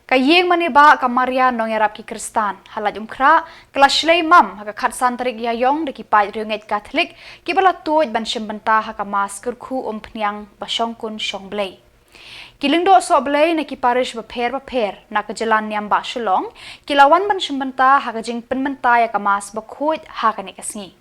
Iingmanebah ka Maria nongerap ki Kristan halat umkra kala Shlei mam haka khatsan tarik yayong de ki pai riunget Catholic ki bala tuoj ban shimbanta haka mas Kyrkhu Umphniang basongkun shongblei kilingdo soblei na ki parish bapher na ka jalan NIAM ba shalong kilawan ban shimbanta haka jing penmenta ya ka mas bakhoj haka ne kasngi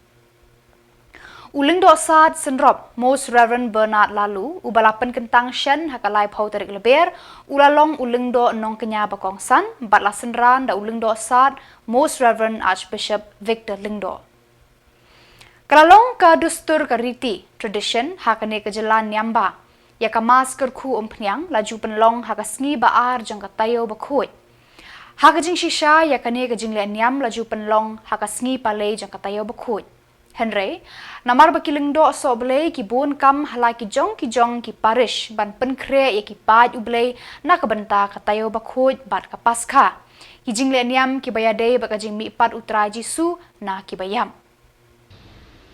Ulingdo saad senrop Most Reverend Bernard Lalu ubalapan kentang shen hakalai pau tarik leber ulalong ulingdo nong kenya bakongsan batla senran da ulingdo saad Most Reverend Archbishop Victor Lingdo. Kalalong ka dustur ka riti tradition hakane ka jalan NIAM ba ya ka mas Kyrkhu Umphniang laju penlong hakasngi baar jang ka tayo bakhoi. Hakajing shisha ya kane ka jingle NIAM laju penlong hakasngi palei jang ka tayo bakhoi. Henry, namar bakilingdo soblei ki bun kam halai ki jong ki parish ban penkre ya ki paj ublei na kabenta katayo bakhoj bat ka paskha. Ki jingle NIAM ki bayade bakajing mi pat utrai Jisu na ki bayam.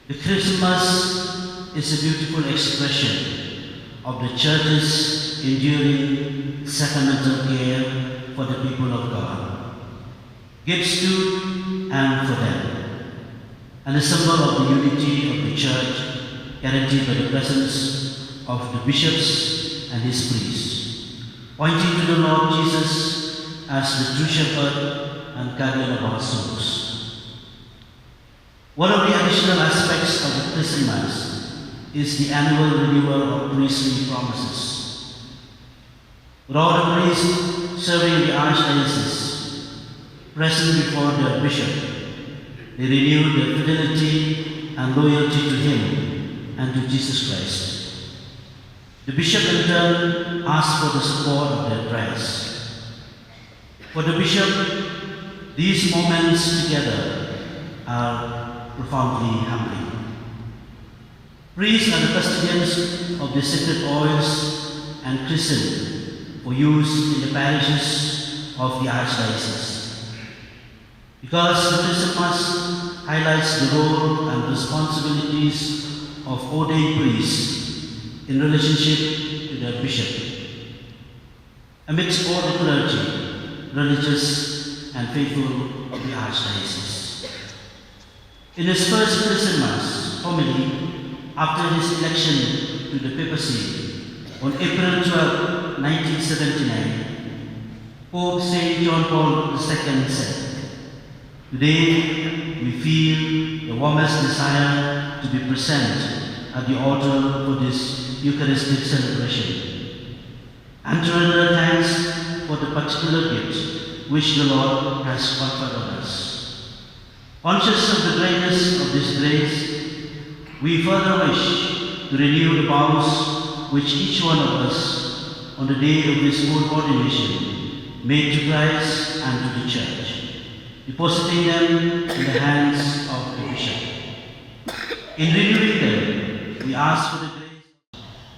The Christmas is a beautiful expression of the Church's enduring sacramental care for the people of God. Gifts to and for them. And a symbol of the unity of the Church guaranteed by the presence of the bishops and his priests, pointing to the Lord Jesus as the true shepherd and guardian of our souls. One of the additional aspects of the Christian Mass is the annual renewal of priestly promises. With all the priests serving the Archdiocese present before the bishop, they renewed their fidelity and loyalty to him and to Jesus Christ. The bishop in turn asked for the support of their prayers. For the bishop, these moments together are profoundly humbling. Priests are the custodians of the sacred oils and christened for use in the parishes of the Archdiocese. Because the Christian Mass highlights the role and responsibilities of ordained priests in relationship to their bishop. Amidst all the clergy, religious and faithful of the Archdiocese. In his first Christian Mass homily after his election to the papacy on April 12, 1979, Pope St. John Paul II said, "Today we feel the warmest desire to be present at the altar for this Eucharistic celebration and to render thanks for the particular gift which the Lord has conferred on us. Conscious of the greatness of this grace, we further wish to renew the vows which each one of us on the day of his own ordination made to Christ and to the Church, depositing them in the hands of the bishop. In renewing them, we ask for the grace.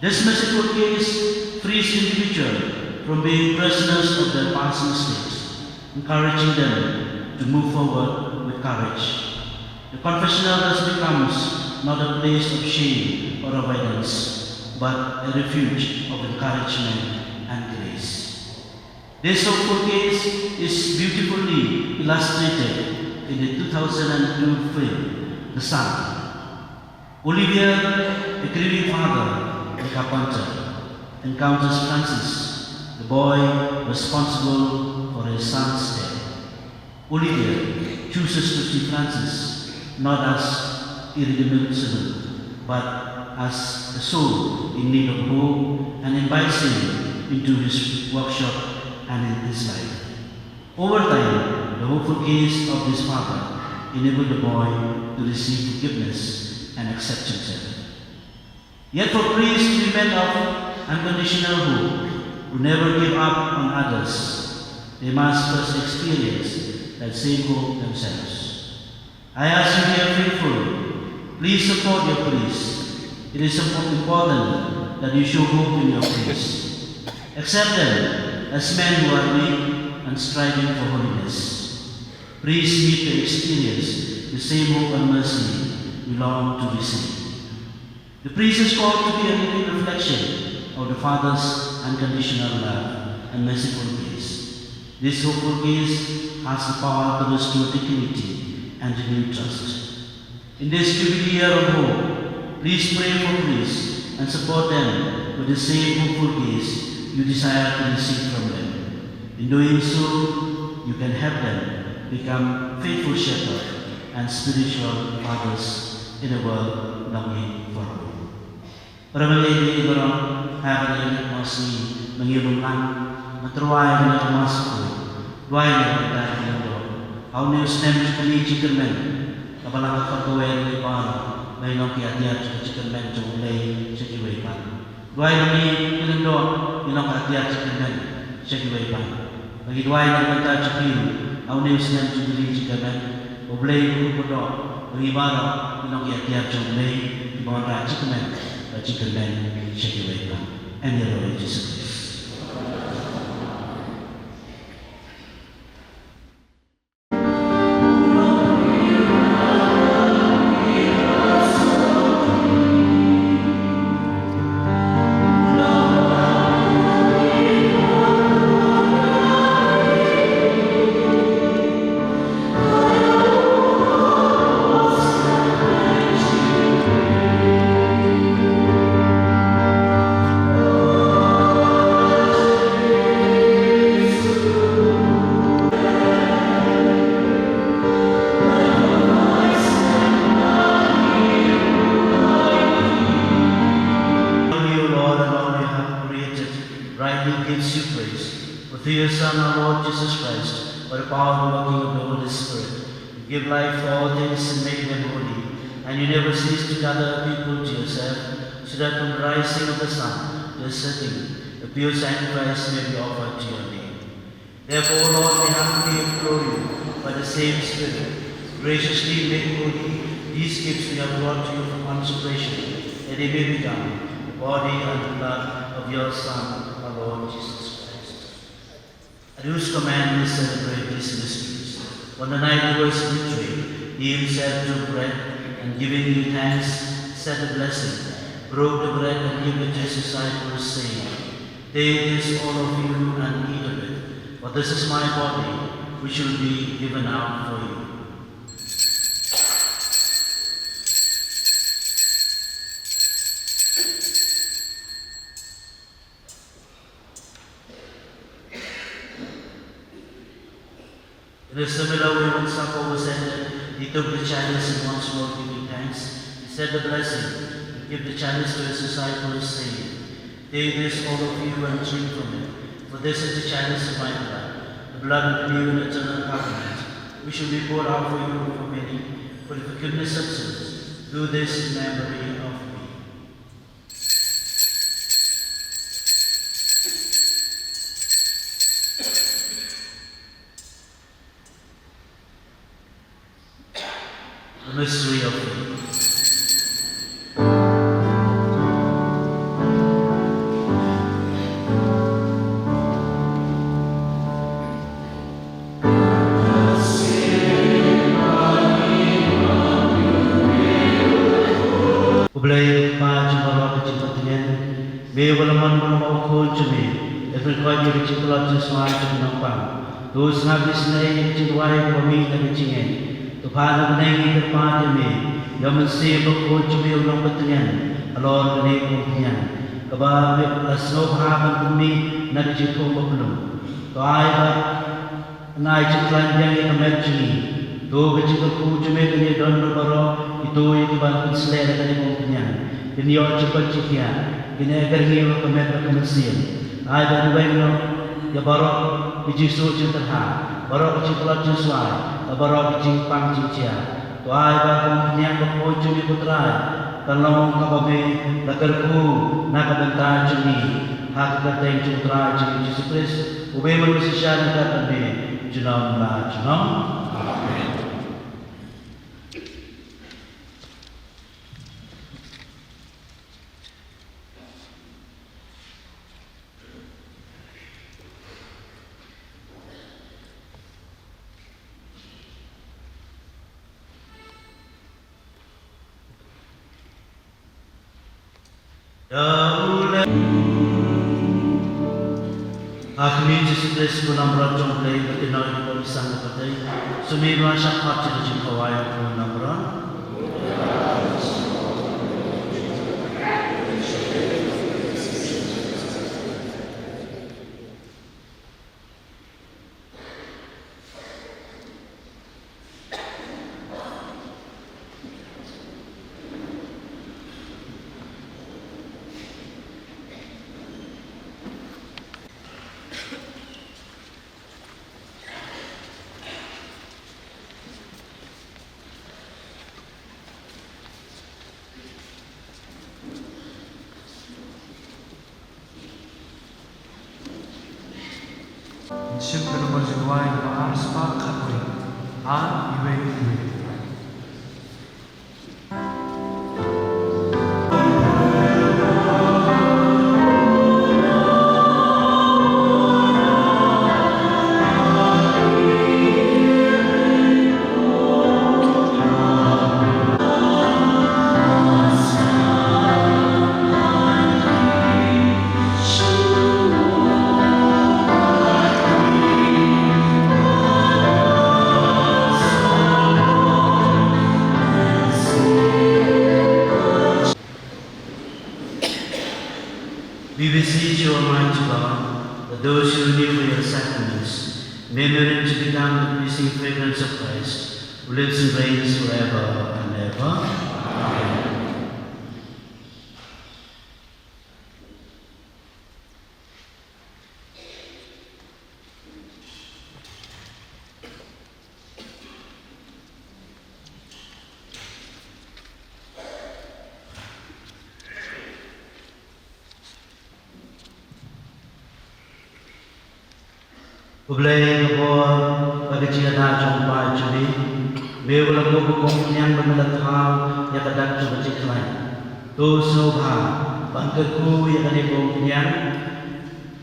This merciful case frees individuals from being prisoners of their past mistakes, encouraging them to move forward with courage. The confessional thus becomes not a place of shame or avoidance, but a refuge of encouragement and grace. This hopeful case is beautifully illustrated in the 2002 film, The Son. Olivia, a grieving father in carpenter, encounters Francis, the boy responsible for his son's death. Olivia chooses to see Francis not as irredeemable, but as a soul in need of hope, and invites him into his workshop and in his life. Over time, the hopeful case of this father enabled the boy to receive forgiveness and accept himself. Yet for priests to be men of unconditional hope, who never give up on others, they must first experience that same hope themselves. I ask you, dear faithful, please support your priests. It is important that you show hope in your priests. Accept them as men who are weak and striving for holiness. Priests need to experience the same hope and mercy we long to receive. The priest is called to be a living reflection of the Father's unconditional love and merciful grace. This hopeful case has the power to restore dignity and renew trust. In this Jubilee year of hope, please pray for priests and support them with the same hopeful gaze you desire to receive from them. In doing so, you can help them become faithful shepherds and spiritual fathers in a world longing for hope. Para malay ibarang hakan masih mengilumkan matruay na tumasok duay na pagdahil ng Lord. How new stem to the chicken kapalang kapagawin ni Para may nong kiatiyat sa chicken men sa ulay sa kiwaypan. Duay na ni Pilando yung kiatiyat sa chicken men sa kiwaypan. Magiduay na pagdahil sa kiyo how new stem to the chicken men ulay kukudo ang ibaro yung kiatiyat sa ulay ibang chicken men sa kiwaypan. And the Lord Jesus Christ. Give life to all things and make them holy, and you never cease to gather people to yourself, so that from the rising of the sun to the setting, a pure sacrifice may be offered to your name. Therefore, Lord, we humbly implore you, by the same Spirit, graciously make holy these gifts we have brought to you for consecration, that they may become the body and the blood of your Son, our Lord Jesus Christ. At whose command we celebrate these mysteries. On the night he was betrayed, he himself took bread, and giving you thanks, said a blessing, broke the bread and gave it to his disciples, saying, "Take this, all of you, and eat of it, for this is my body, which will be given out for you." In a similar way, when supper was ended, he took the chalice and once more giving thanks, he said the blessing, and gave the chalice to his disciples, saying, "Take this, all of you, and drink from it, for this is the chalice of my blood, the blood of the new and eternal covenant, which will be poured out for you and for many, for the forgiveness of sins. Do this in memory of me." The mystery of faith. Ublay pa jumara ke cipatnya, be walaman mau kau cumi, efel kau jadi ciptalat sesuai ciptampang. Terus habis naik ciptawai kami nak cingin. Tuhan mengenai kepada kami yang mesti berkau cumi ulang betulnya, alor mengenai Umphniang. Kebab asno haman kami nak cipta belum. Tuai naik ciptalan yang amat cumi. Tu Kyrkhu cumi kini don berbaro itu yang dibangun Shlei dari Umphniang. Ini orang cepat cikia, ini agar dia kemet berkemensian. Ada dua yang ya baro bijisu cinterha, baro ciptalan sesuai. Abarok jing pang jing cia, tuai ba Umphniang berkau cumi putrai, kalau kapabe la Kyrkhu nak bentar cumi, hak kateng cutrai cumi Yesus Kristus, ube manusia nak katabe, junam la junam. Amen. Akhirnya Jesus Kristus menambah jumlah berkenaan dengan sang kepada semua syafaat yang dikawal menambah. Siyempre berjuang dengan aspa katui, iwe. We beseech you, Almighty God, that those who live for your sacraments may merit to become the pleasing fragrance of Christ, who lives and reigns forever and ever. Amen. Ublay KHUBOR bagi cina jumpa juli, bewala ko Umphniang bermelatau ya kadang coba ciklai. Tu sobha bangkerku ya kani Umphniang,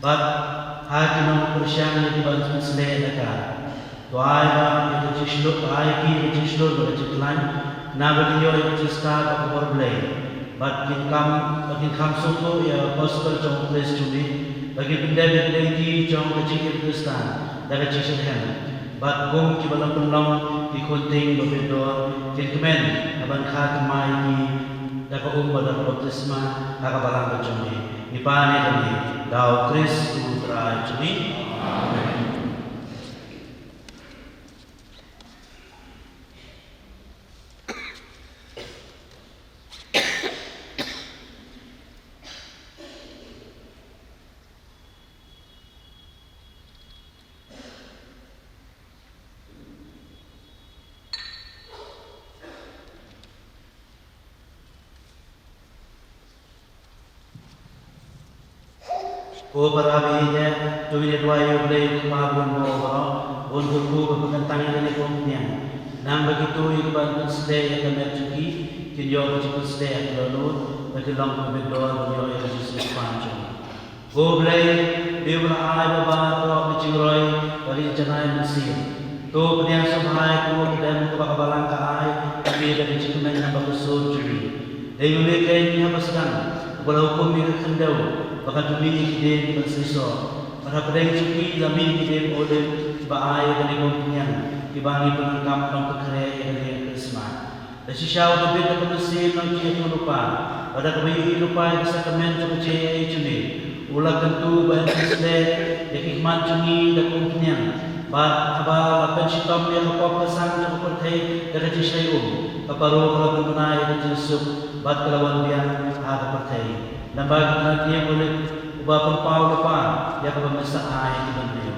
bat hati nom persyang ya dibantu Shlei dekat. Tu ayah ya kecil ayah ki kecil bagi ciklai, na bagi yo ya cista KHUBOR blay. Bat kin kam soko ya gospel jom place juli. Bagi benda-benda ini jom kecil Kristan, dah kecil sehat. Bat gong ki balang penlong di konting berbeda. Gentlemen, abang khat mai ni dah ko balang baptisma, dah balang kecil. Ipane kami, dau Kristus trai juni. Amen. O parabinya, tuwi dua yang boleh kumabun bawa, untuk berpentangan dengan Umphniang. Nang begitu itu bantu Shlei yang kami cuci, kinyo cuci Shlei yang lalu, bagi lampu bedor kinyo yang cuci sepanjang. O boleh, dia beralai bapa roh kecilroi bagi jenai Mesir. Tu peniang sampai ku dan kebakabalan kai, tapi dari cikumen yang berkusur juri. Dia memiliki yang bersedang, walau hukum milik kendau. Baka tumingin din magsisor. Para padang cuki lamin din oleh baay kani Umphniang. Ibangi penangkap ng pagkare kani Krisma. Dasi siya utubid na kamusim ng kiyang lupa. Pada kami lupa yung sakramento ko siya ay juni. Ulag tentu bayan Shlei yakikman juni da Umphniang. Ba akan sitom yang kapapasang sa kapatay da kati Shlei Kaparo kalaban manay da Jesuk. Bat kalawan biyan kapatay. Nambagi natin ulit ubapang Paulo pa, ya kabamasa ay iban niyo.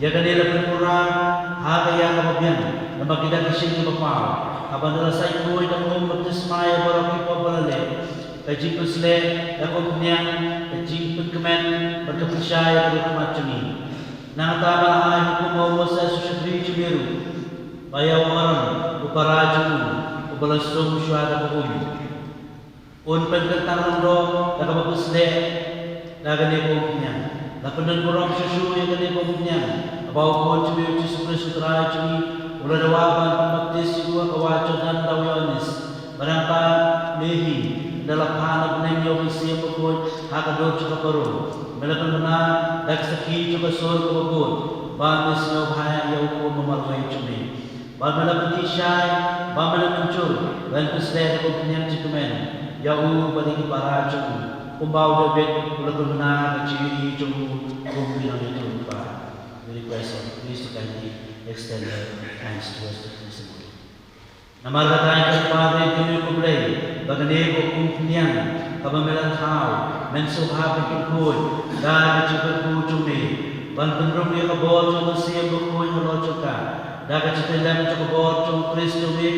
Ya kanila pinurang, kaya kababyan, na magkidakising ng Paulo. Abang nalasay ko ay nakong magdismaya barang ipabalali. Kajing Shlei, Umphniang, kajing pagkamen, magkapasyaya at kumatsyumi. Nangatama ay kumawa sa susyadri chumiru. Bayaw orang, uparadyo mo, ubalasong syada ko Unpan kentang do, nakapapos Shlei, nagani Umphniang. Napundan kurang susu yang gani Umphniang. Abaw ko cumi Jesus Kristus trai cumi, ulah dawakan pembaptis juga kawaco dan dawanis. Barangka mehi dalam hanap neng yo bisi pokok hakador cuka paru. melaban mana dak sakhi jo kasol ko bot ban misno bhaya yau ko mamarwai chumi ban melaban ti shai ban melaban chul ban kusle ko punyam chikumen yau bari ki para chumu umbau de bet melaban mana ka chiri chumu ko pinang itu ba. We request of please to kindly extend their hands towards the testimony. Namargatayan ka Padre Tuloy Kublay, Bagane ko Umphniang, Kabamilang Tao, Menso Happy Kyrkhu, Dahil Kyrkhu Chumi, Banpendrong ni Kabor Chung Siyam Bukhuy Halocho Ka, Dahil Chitilam Chukabor Chung Kristo Mik,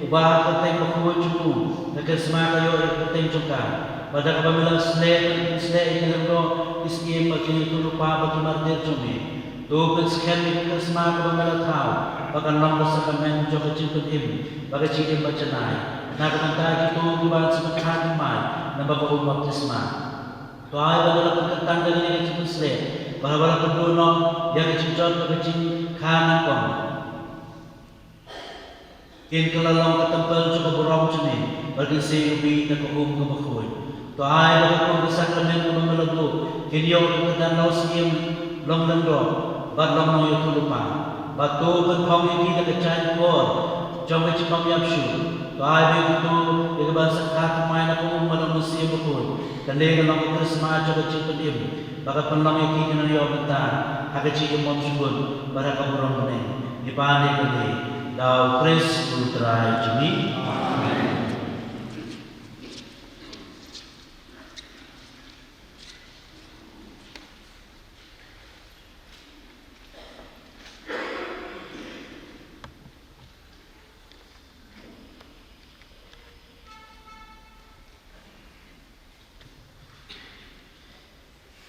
Ubah Katay Bukhuy Chumu, Nakasma kayo Ikatay Chuka, Pada Kabamilang Shlei Iingmanebah, Iskim Magkinitulupa Bagkimartir Chumi, Tugan Skemik Kasma Kabamilang Tao, Pagkanlang sa kamen jo kacimpen bagaciim bacanay nakatantay ito giban sa magkakimay na babaong baptisma to ay bagala pagkatanda ni kacimpen sle bahawala penduno yang kacimjot bagacim kanan kong kin kalalong katampal jo kaburong chuni bagisi ubi na kaum kabakoy to ay bagakong sakramen ko mamalaglo kin yung katanaw siyem long lando bat long no yutulupa Batu penpong ini dekat cair kor, jom kecipam yapsu. To ai begitu, ia bahasa kata main aku malam mesti berpun. Kandeng kalau kita semua jom kecipam dia, bagai penlang yang kita nari obetan, agak cikgu mom subun, barak kaburong ni. Dipandai kali, dau Kris ultrai jumi.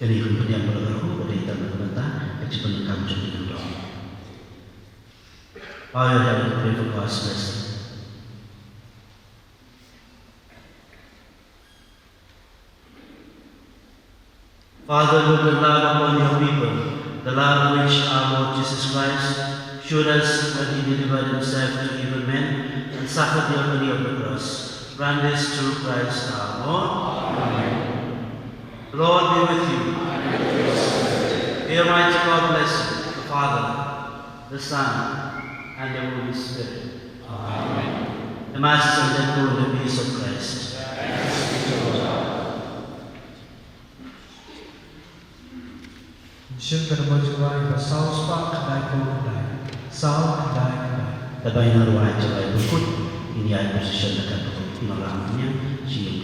Jadi Umphniang berlaku pada hitam terbentang, kecipan kamu jadi dong. Ayo yang pray for God's blessing. Father, look with love upon your people, the love which our Lord Jesus Christ showed us when he delivered himself to evil men and suffered the agony of the cross. Grant this through Christ our Lord. Amen. The Lord be with you. May Almighty God bless you, the Father, the Son, and the Holy Spirit. Amen. The Master and the peace of Christ. Siyempre naman juga iba saus pa kadai ko kadai. Saus kadai. Tabay na ruway jabay bukod, ini ay posisyon na kapatid, pinalaman niya siyang